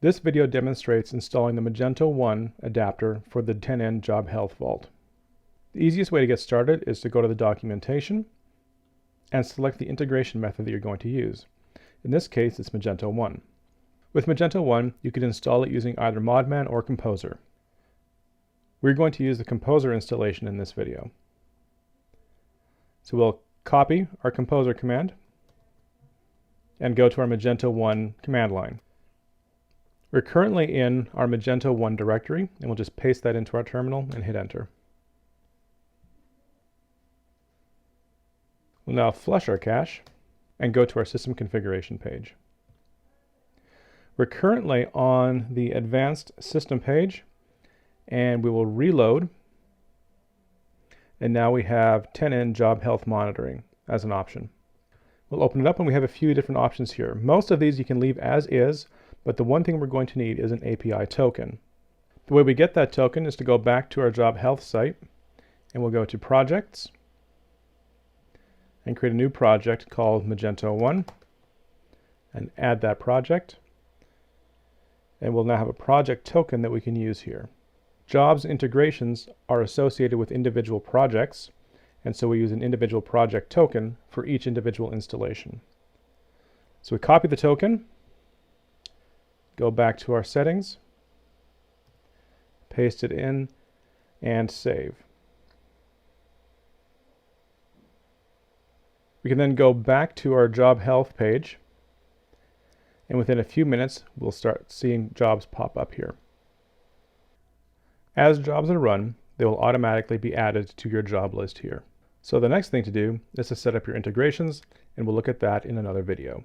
This video demonstrates installing the Magento 1 adapter for the 10N Job Health Vault. The easiest way to get started is to go to the documentation and select the integration method that you're going to use. In this case, it's Magento 1. With Magento 1, you can install it using either Modman or Composer. We're going to use the Composer installation in this video. So we'll copy our Composer command and go to our Magento 1 command line. We're currently in our Magento 1 directory, and we'll just paste that into our terminal and hit enter. We'll now flush our cache and go to our system configuration page. We're currently on the advanced system page, and we will reload, and now we have 10N Job Health Monitoring as an option. We'll open it up and we have a few different options here. Most of these you can leave as is, but the one thing we're going to need is an API token. The way we get that token is to go back to our Job Health site, and we'll go to Projects and create a new project called Magento 1 and add that project. And we'll now have a project token that we can use here. Jobs integrations are associated with individual projects, and so we use an individual project token for each individual installation. So we copy the token, go back to our settings, paste it in, and save. We can then go back to our Job Health page, and within a few minutes we'll start seeing jobs pop up here. As jobs are run, they will automatically be added to your job list here. So the next thing to do is to set up your integrations, and we'll look at that in another video.